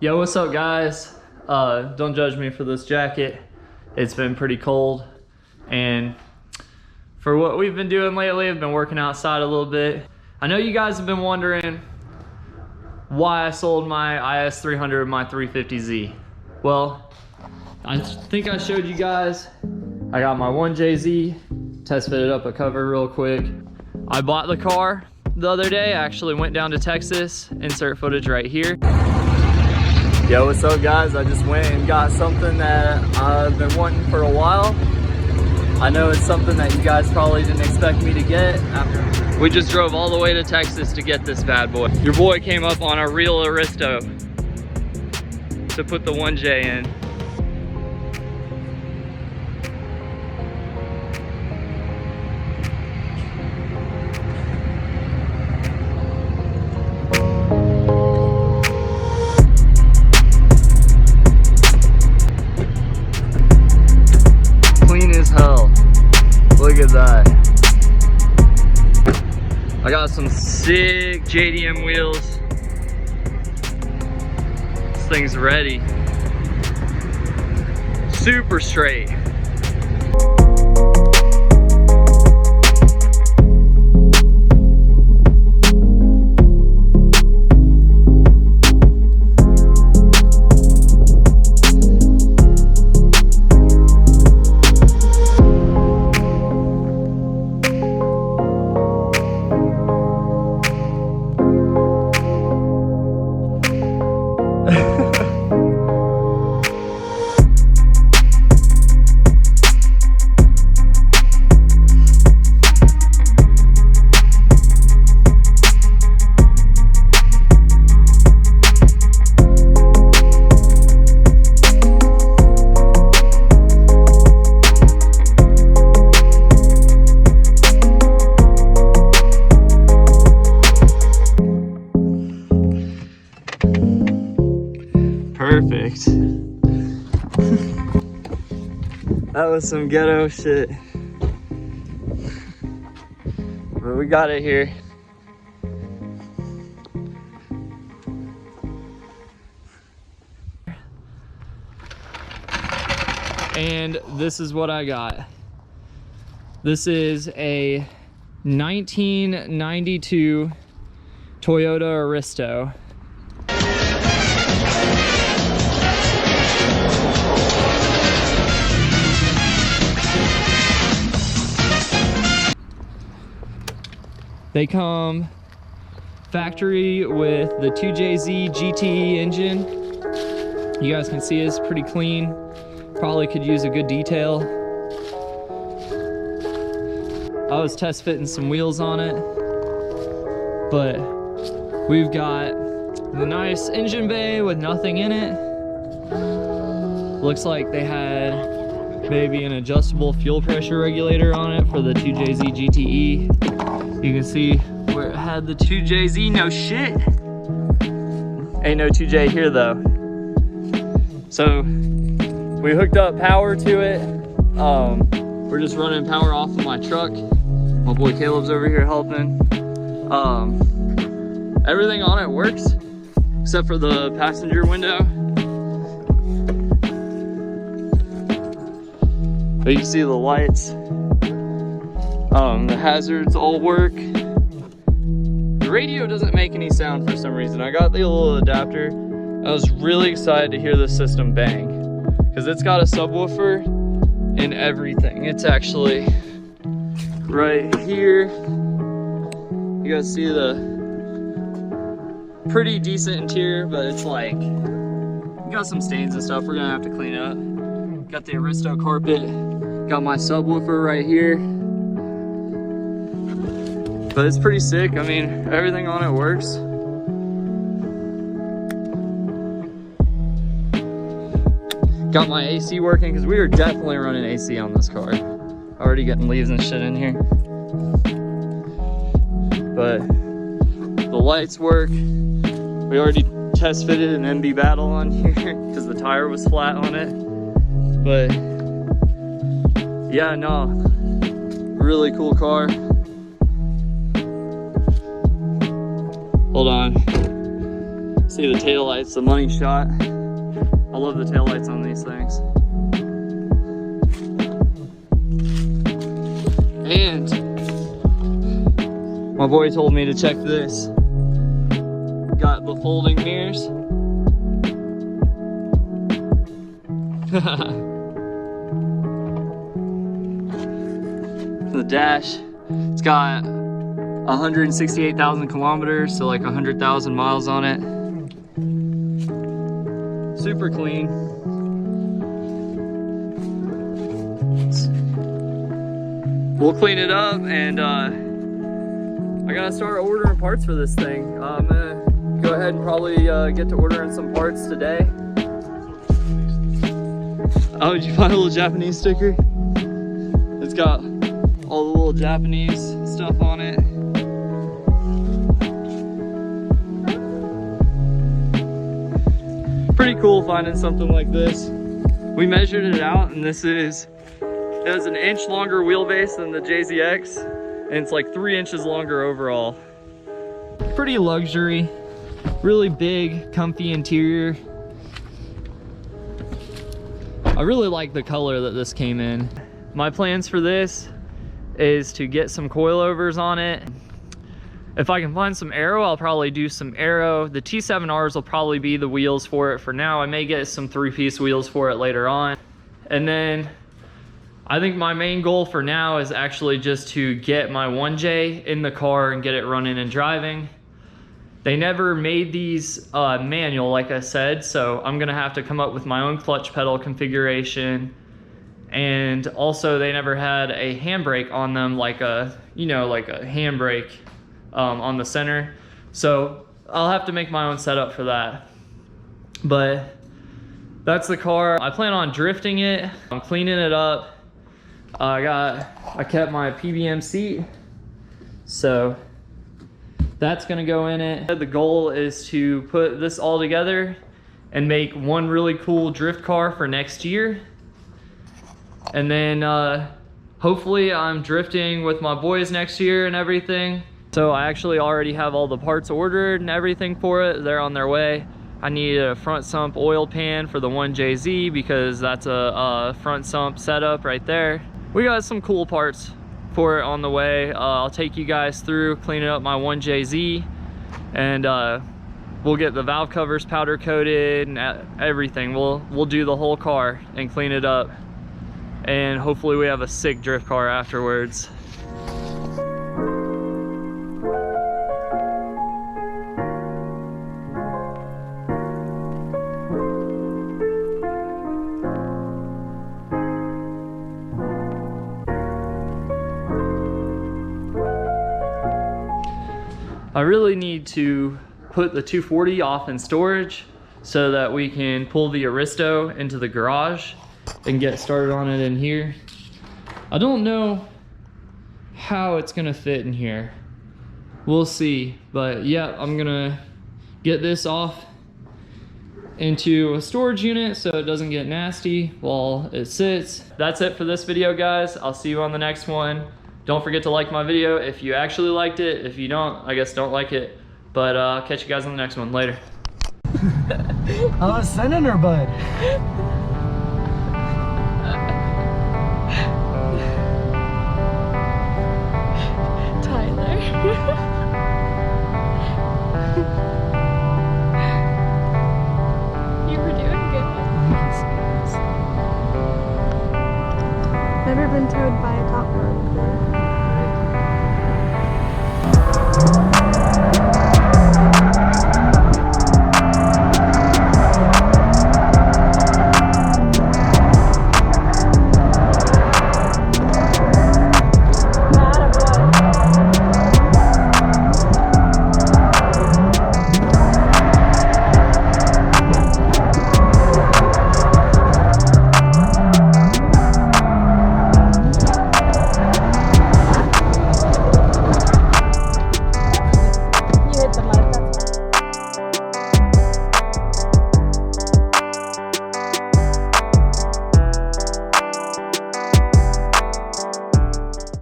Yo, what's up guys? Don't judge me for this jacket. It's been pretty cold, and for what we've been doing lately, I've been working outside a little bit. I know you guys have been wondering why I sold my IS300 and my 350Z. Well, I think I showed you guys. I got my 1JZ, test fitted up a cover real quick. I bought the car the other day. I actually went down to Texas. Insert footage right here. Yo, what's up guys? I just went and got something that I've been wanting for a while. I know it's something that you guys probably didn't expect me to get. We just drove all the way to Texas to get this bad boy. Your boy came up on a real Aristo to put the 1J in. Look at that. I got some sick JDM wheels. This thing's ready. Super straight. Perfect. That was some ghetto shit. But we got it here. And this is what I got. This is a 1992 Toyota Aristo. They come factory with the 2JZ GTE engine. You guys can see it's pretty clean. Probably could use a good detail. I was test fitting some wheels on it, but we've got the nice engine bay with nothing in it. Looks like they had maybe an adjustable fuel pressure regulator on it for the 2JZ GTE. You can see where it had the 2JZ, no shit. Ain't no 2J here though. So we hooked up power to it. We're just running power off of my truck. My boy Caleb's over here helping. Everything on it works, except for the passenger window. But you can see the lights. The hazards all work. The radio doesn't make any sound for some reason. I got the little adapter. I was really excited to hear the system bang, because it's got a subwoofer and everything. It's actually right here. You guys see the pretty decent interior, but it's like, got some stains and stuff we're gonna have to clean up. Got the Aristo carpet. Got my subwoofer right here. But it's pretty sick. I mean, everything on it works. Got my AC working, because we were definitely running AC on this car. Already getting leaves and shit in here. But the lights work. We already test fitted an MB Battle on here because the tire was flat on it. But yeah, no, really cool car. Hold on. See the taillights, the money shot. I love the taillights on these things. And my boy told me to check this. Got the folding mirrors. The dash, it's got 168,000 kilometers, so like 100,000 miles on it. Super clean. We'll clean it up, and I gotta start ordering parts for this thing. I'm gonna go ahead and probably get to ordering some parts today. Oh, did you find a little Japanese sticker? It's got all the little Japanese stuff on it. Pretty cool finding something like this. We measured it out, and it has an inch longer wheelbase than the JZX, and it's like 3 inches longer overall. Pretty luxury, really big, comfy interior. I really like the color that this came in. My plans for this is to get some coilovers on it. If I can find some aero, I'll probably do some aero. The T7Rs will probably be the wheels for it for now. I may get some 3-piece wheels for it later on. And then I think my main goal for now is actually just to get my 1J in the car and get it running and driving. They never made these manual, like I said, so I'm gonna have to come up with my own clutch pedal configuration. And also they never had a handbrake on them, like a handbrake on the center. So I'll have to make my own setup for that. But that's the car. I plan on drifting it. I'm cleaning it up. I kept my PBM seat, so that's gonna go in it. The goal is to put this all together and make one really cool drift car for next year. And then hopefully I'm drifting with my boys next year and everything. So I actually already have all the parts ordered and everything for it. They're on their way. I need a front sump oil pan for the 1JZ because that's a front sump setup right there. We got some cool parts for it on the way. I'll take you guys through cleaning up my 1JZ, and we'll get the valve covers powder coated and everything. We'll do the whole car and clean it up, and hopefully we have a sick drift car afterwards. I really need to put the 240 off in storage so that we can pull the Aristo into the garage and get started on it in here. I don't know how it's gonna fit in here. We'll see, but yeah, I'm gonna get this off into a storage unit so it doesn't get nasty while it sits. That's it for this video, guys. I'll see you on the next one. Don't forget to like my video if you actually liked it. If you don't, I guess don't like it. But I'll catch you guys on the next one. Later. I was sending her, bud. Tyler. You were doing good. Never been towed by